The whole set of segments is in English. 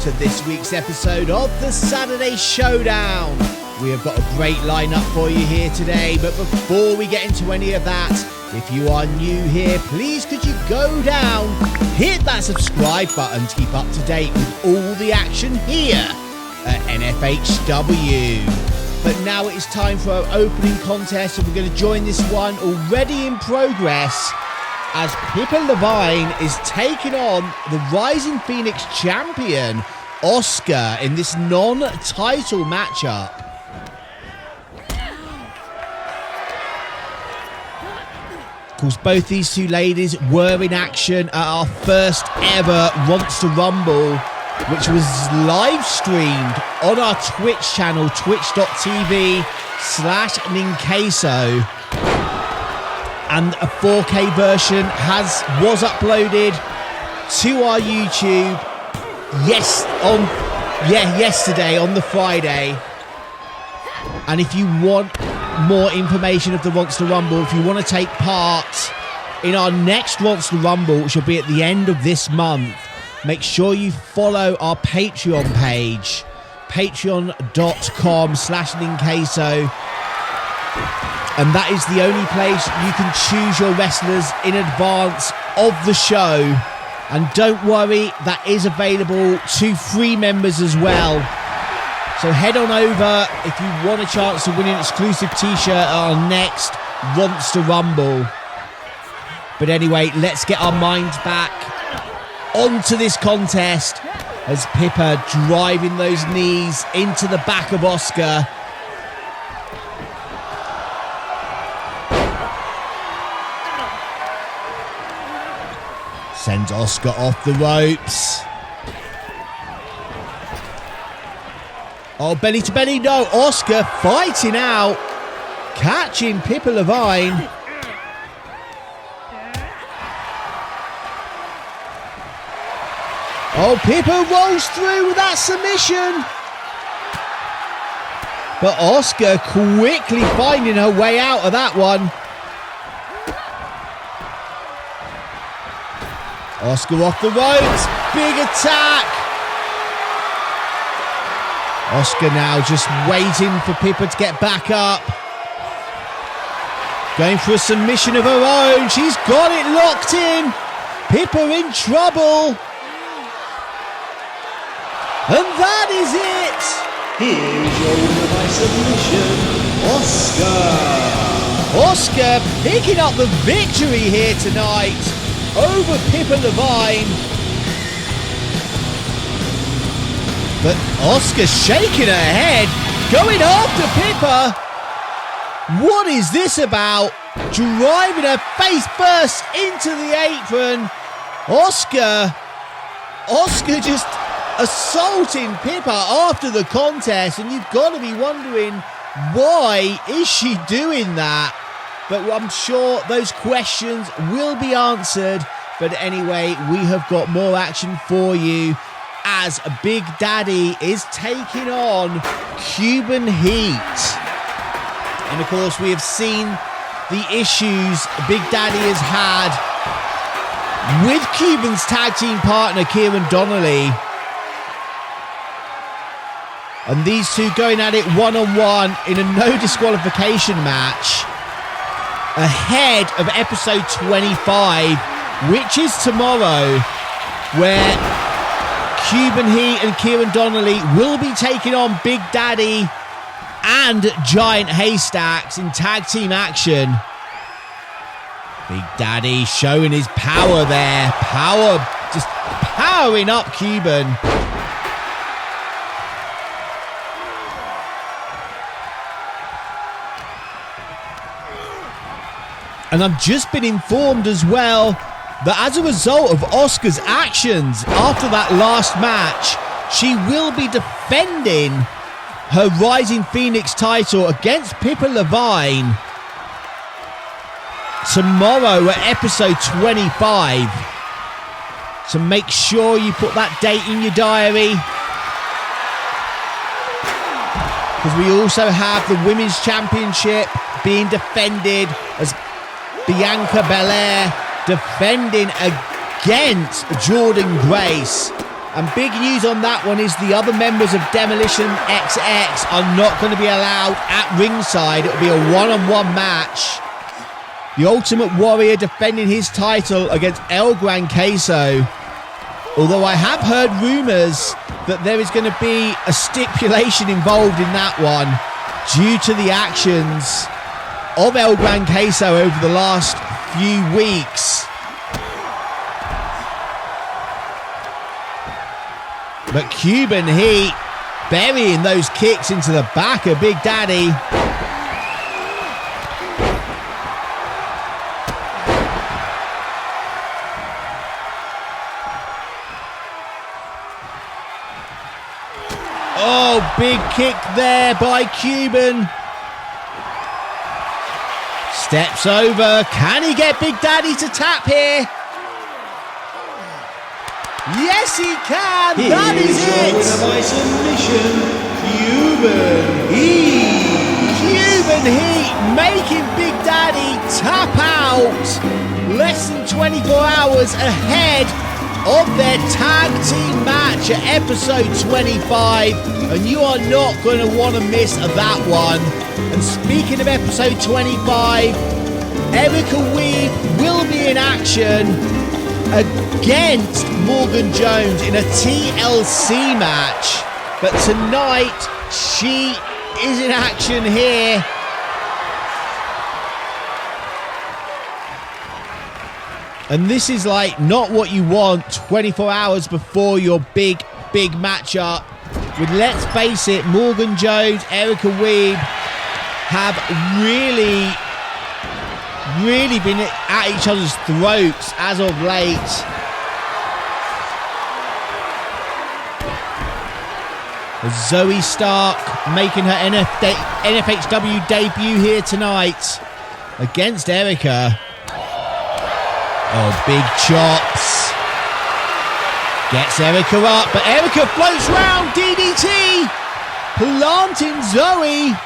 to this week's episode of the Saturday Showdown. We have got a great lineup for you here today, but before we get into any of that, if you are new here, please could you go down, hit that subscribe button to keep up to date with all the action here at N-FHW. But now it is time for our opening contest, and we're going to join this one already in progress as Pippa Levine is taking on the Rising Phoenix champion, Asuka, in this non-title matchup. Of course, both these two ladies were in action at our first ever Monster Rumble, which was live streamed on our Twitch channel, twitch.tv/Ninqueso. And a 4K version was uploaded to our YouTube yesterday on the Friday. And if you want more information of the Monster Rumble, if you want to take part in our next Monster Rumble, which will be at the end of this month, make sure you follow our Patreon page, patreon.com/Ninqueso. And that is the only place you can choose your wrestlers in advance of the show. And don't worry, that is available to free members as well. So head on over if you want a chance to win an exclusive t-shirt at our next Monster Rumble. But anyway, let's get our minds back onto this contest as Pippa driving those knees into the back of Asuka. Sends Asuka off the ropes. Oh, belly to belly, no. Asuka fighting out, catching Pippa Levine. Oh, Pippa rolls through with that submission. But Asuka quickly finding her way out of that one. Asuka off the ropes, big attack. Asuka now just waiting for Pippa to get back up. Going for a submission of her own. She's got it locked in. Pippa in trouble. And that is it. Here's your winner by submission, Asuka. Asuka picking up the victory here tonight over Pippa Levine. But Asuka shaking her head, going after Pippa. What is this about? Driving her face first into the apron. Asuka just assaulting Pippa after the contest, and you've got to be wondering, why is she doing that? But I'm sure those questions will be answered. But anyway, we have got more action for you as Big Daddy is taking on Cuban Heat. And of course, we have seen the issues Big Daddy has had with Cuban's tag team partner, Kieran Donnelly. And these two going at it one-on-one in a no disqualification match ahead of episode 25, which is tomorrow, where Cuban Heat and Kieran Donnelly will be taking on Big Daddy and Giant Haystacks in tag team action. Big Daddy showing his power there. Just powering up Cuban. And I've just been informed as well that as a result of Asuka's actions after that last match, she will be defending her Rising Phoenix title against Pippa Levine tomorrow at episode 25. So make sure you put that date in your diary, because we also have the Women's Championship being defended as Bianca Belair defending against Jordan Grace. And big news on that one is the other members of Demolition XX are not going to be allowed at ringside. It'll be a one-on-one match. The Ultimate Warrior defending his title against El Gran Queso. Although I have heard rumours that there is going to be a stipulation involved in that one due to the actions of El Gran Queso over the last few weeks. But Cuban Heat burying those kicks into the back of Big Daddy. Oh, big kick there by Cuban. Steps over. Can he get Big Daddy to tap here? Yes, he can. That is it. By submission, Cuban Heat. Cuban Heat making Big Daddy tap out less than 24 hours ahead of their tag team match at episode 25. And you are not going to want to miss that one. And speaking of episode 25, Erica Weibe will be in action against Morgan Jones in a TLC match. But tonight, she is in action here. And this is like not what you want 24 hours before your big matchup. With, let's face it, Morgan Jones, Erica Weibe have really been at each other's throats as of late. Zoey Stark making her N-FHW debut here tonight against Erica. Oh, big chops. Gets Erica up, but Erica floats round. DDT. Planting Zoey.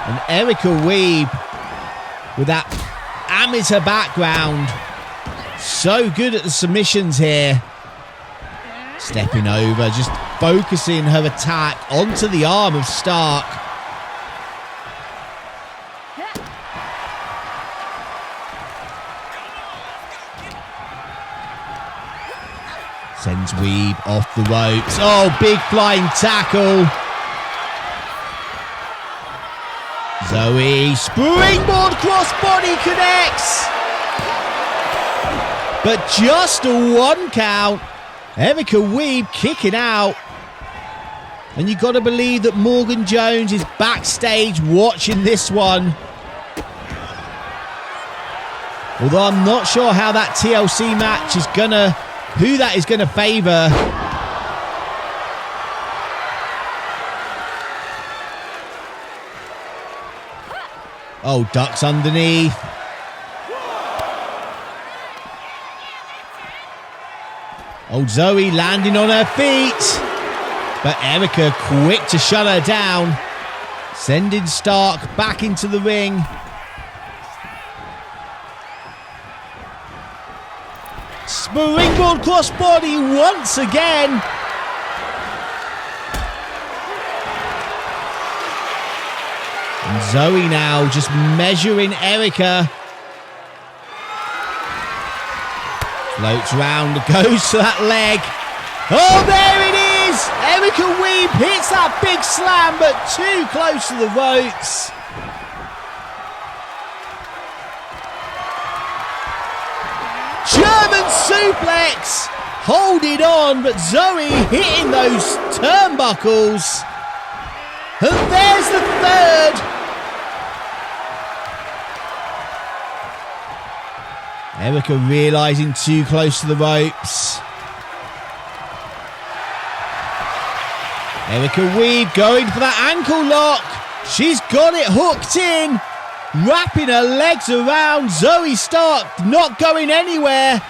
And Erica Weibe, with that amateur background, so good at the submissions here. Stepping over, just focusing her attack onto the arm of Stark. Sends Weibe off the ropes. Oh, big flying tackle. Zoey, springboard crossbody connects. But just a 1 count. Erica Weibe kicking out. And you've got to believe that Morgan Jones is backstage watching this one. Although I'm not sure how that TLC match is who that is gonna favour. Oh, ducks underneath. Old Zoey landing on her feet. But Erica quick to shut her down. Sending Stark back into the ring. Springboard crossbody once again. And Zoey now just measuring Erica. Floats round, goes to that leg. Oh, there it is! Erica Weibe hits that big slam, but too close to the ropes. German suplex! Holding on, but Zoey hitting those turnbuckles. And there's the third. Erica realising too close to the ropes. Erica Weibe going for that ankle lock. She's got it hooked in. Wrapping her legs around. Zoey Stark not going anywhere.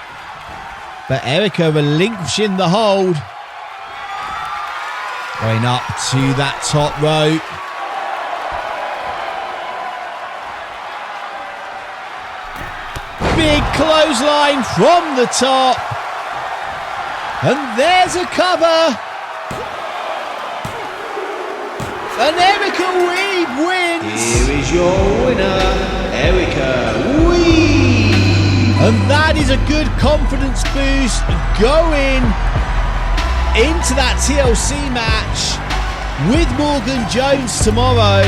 But Erica relinquishing the hold. Going up to that top rope. Big clothesline from the top. And there's a cover. And Erica Weibe wins. Here is your winner, Erica Weibe. And that is a good confidence boost going into that TLC match with Morgan Jones tomorrow.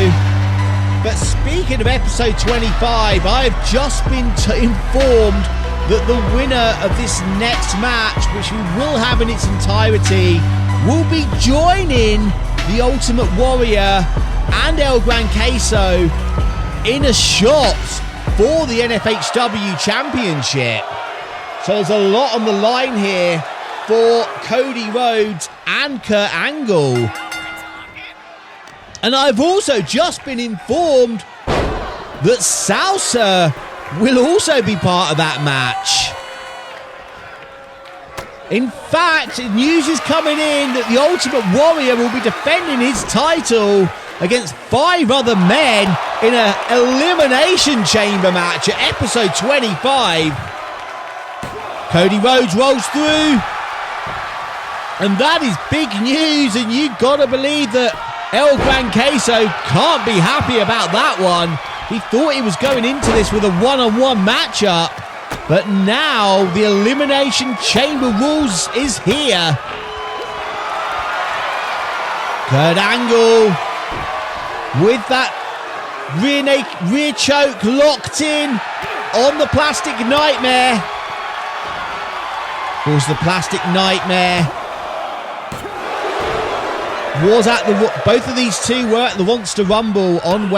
But speaking of episode 25, I have just been informed that the winner of this next match, which we will have in its entirety, will be joining the Ultimate Warrior and El Gran Queso in a shot for the N-FHW Championship. So there's a lot on the line here for Coady Rhodes and Kurt Angle. And I've also just been informed that Salsa will also be part of that match. In fact, news is coming in that the Ultimate Warrior will be defending his title against 5 other men in an Elimination Chamber match at episode 25. Coady Rhodes rolls through. And that is big news, and you gotta believe that El Gran Queso can't be happy about that one. He thought he was going into this with a one-on-one matchup, but now the Elimination Chamber rules is here. Kurt Angle with that rear choke locked in on the Plastic Nightmare. Of course, the Plastic Nightmare was at both of these two were at the Monster Rumble on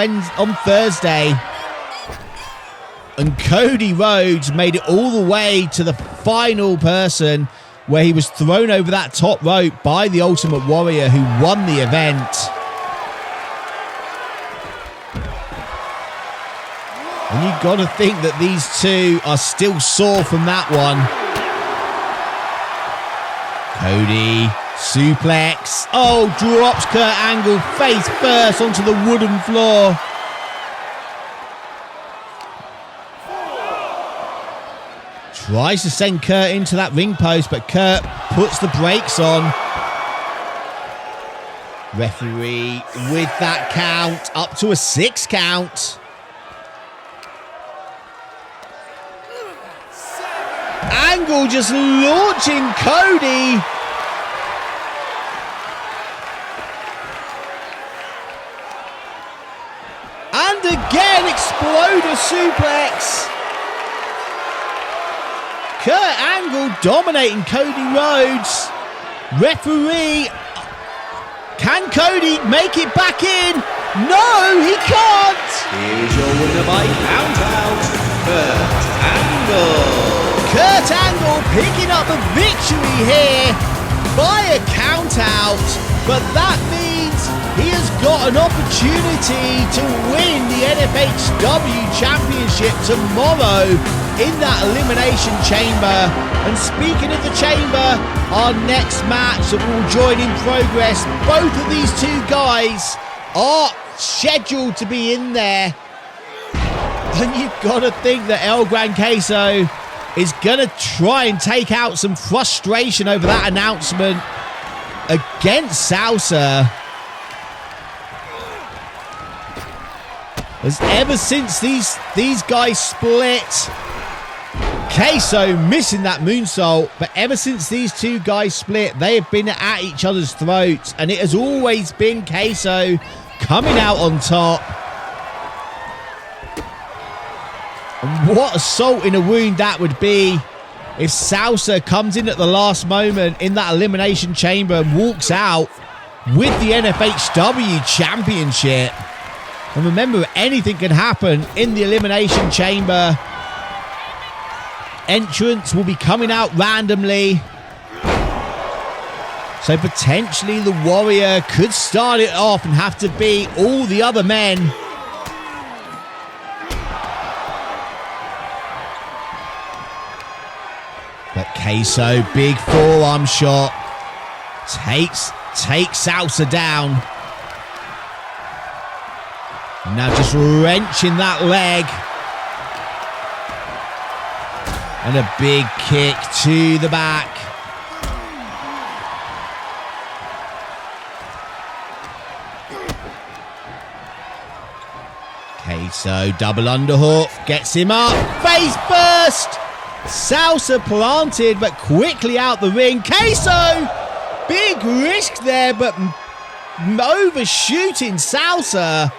Thursday, and Coady Rhodes made it all the way to the final person, where he was thrown over that top rope by the Ultimate Warrior, who won the event. And you got to think that these two are still sore from that one. Coady. Suplex. Oh, drops Kurt Angle face first onto the wooden floor. Tries to send Kurt into that ring post, but Kurt puts the brakes on. Referee with that count, up to a 6 count. Angle just launching Coady. And again, exploder suplex. Kurt Angle dominating Coady Rhodes. Referee. Can Coady make it back in? No, he can't. Here's your winner by count out, Kurt Angle. Kurt Angle picking up the victory here by a count out. But that means he has got an opportunity to win the N-FHW Championship tomorrow in that Elimination Chamber. And speaking of the Chamber, our next match that will join in progress, both of these two guys are scheduled to be in there. And you've got to think that El Gran Queso is going to try and take out some frustration over that announcement against Salsa. As ever since these guys split, Queso missing that moonsault, but ever since these two guys split, they have been at each other's throats, and it has always been Queso coming out on top. And what a salt in a wound that would be if Salsa comes in at the last moment in that Elimination Chamber and walks out with the N-FHW Championship. And remember, anything can happen in the Elimination Chamber. Entrants will be coming out randomly. So potentially the Warrior could start it off and have to beat all the other men. But Queso, big forearm shot. Takes Salsa down. Now just wrenching that leg. And a big kick to the back. Queso, double underhook, gets him up, face first! Salsa planted, but quickly out the ring. Queso! Big risk there, but overshooting Salsa.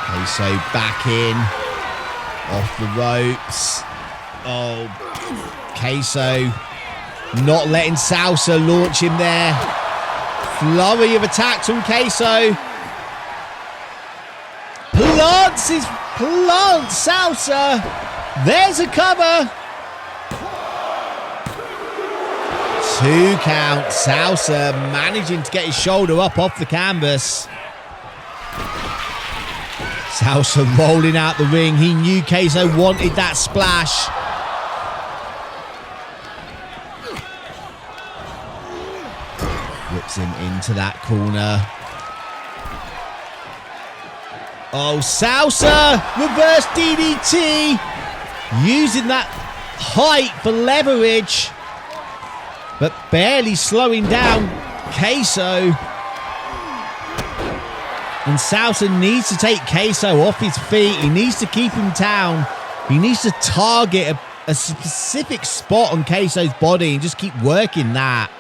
Queso back in, off the ropes. Oh, Queso not letting Salsa launch him there. Flurry of attacks from Queso. Plants Salsa. There's a cover. 2 count. Salsa managing to get his shoulder up off the canvas. Salsa rolling out the ring. He knew Queso wanted that splash. Whips him into that corner. Oh, Salsa! Reverse DDT! Using that height for leverage. But barely slowing down Queso. And Salsa needs to take Queso off his feet. He needs to keep him down. He needs to target a specific spot on Queso's body and just keep working that.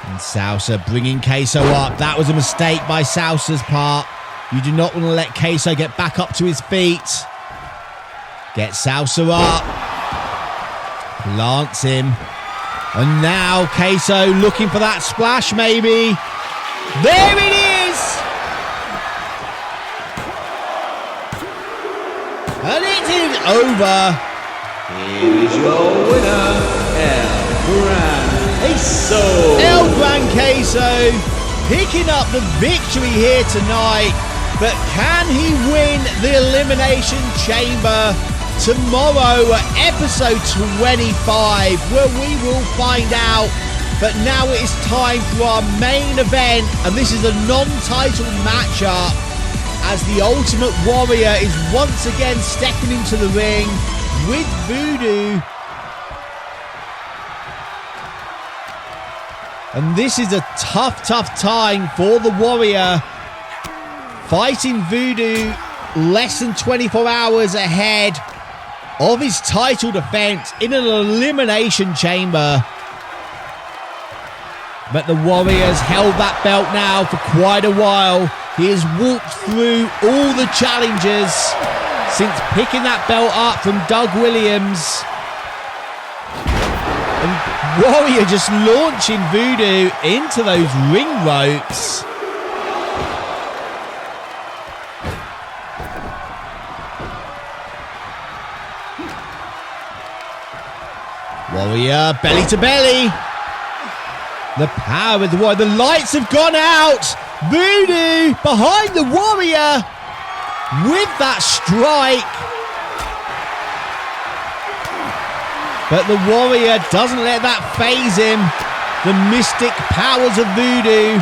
And Salsa bringing Queso up. That was a mistake by Salsa's part. You do not want to let Queso get back up to his feet. Get Salsa up. Plants him. And now Queso looking for that splash maybe. There it is! And it is over. Here is your winner, El Gran Queso picking up the victory here tonight. But can he win the Elimination Chamber tomorrow at episode 25, where we will find out. But now it is time for our main event, and this is a non-title matchup as the Ultimate Warrior is once again stepping into the ring with Voodoo. And this is a tough time for the Warrior. Fighting Voodoo less than 24 hours ahead of his title defense in an Elimination Chamber. But the Warrior's held that belt now for quite a while. He has walked through all the challenges since picking that belt up from Doug Williams. And Warrior just launching Voodoo into those ring ropes. Warrior belly to belly. The power of the Warrior. The lights have gone out. Voodoo behind the Warrior with that strike. But the Warrior doesn't let that faze him. The mystic powers of Voodoo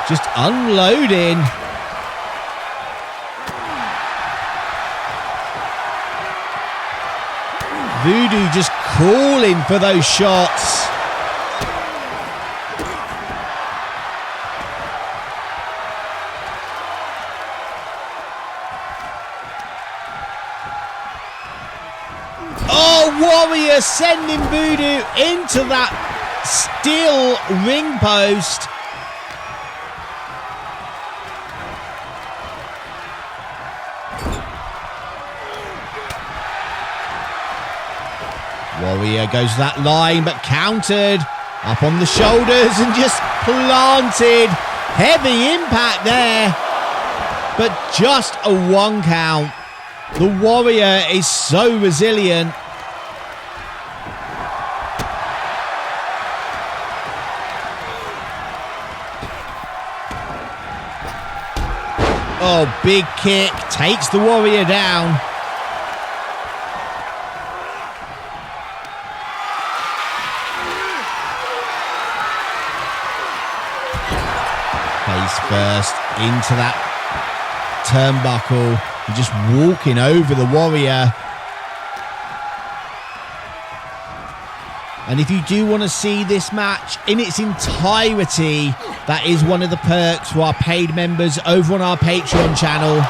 just unloading. Voodoo just calling for those shots. Oh, Warrior sending Voodoo into that steel ring post. Warrior goes to that line, but countered. Up on the shoulders and just planted. Heavy impact there. But just a 1 count. The Warrior is so resilient. Oh, big kick. Takes the Warrior down. Face first into that turnbuckle. And just walking over the Warrior. And if you do want to see this match in its entirety, that is one of the perks for our paid members over on our Patreon channel.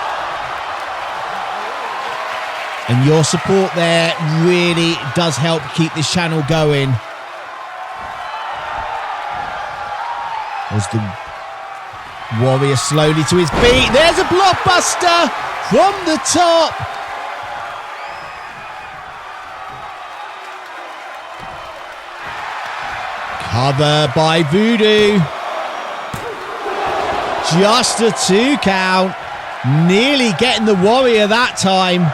And your support there really does help keep this channel going. As the Warrior slowly to his feet. There's a blockbuster from the top. Cover by Voodoo. Just a 2 count. Nearly getting the Warrior that time.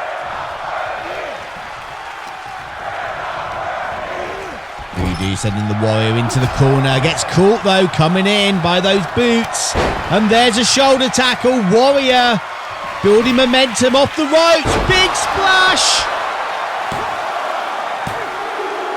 Voodoo sending the Warrior into the corner. Gets caught though, coming in by those boots. And there's a shoulder tackle. Warrior building momentum off the ropes. Big splash.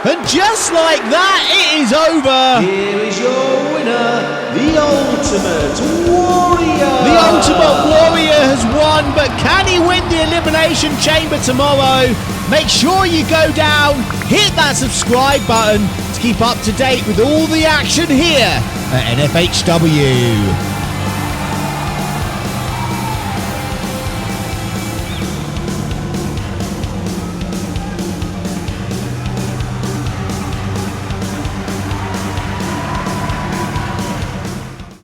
And just like that, it is over. Here is your winner, the Ultimate Warrior. The Ultimate Warrior has won, but can he win the Elimination Chamber tomorrow? Make sure you go down, hit that subscribe button to keep up to date with all the action here at N-FHW.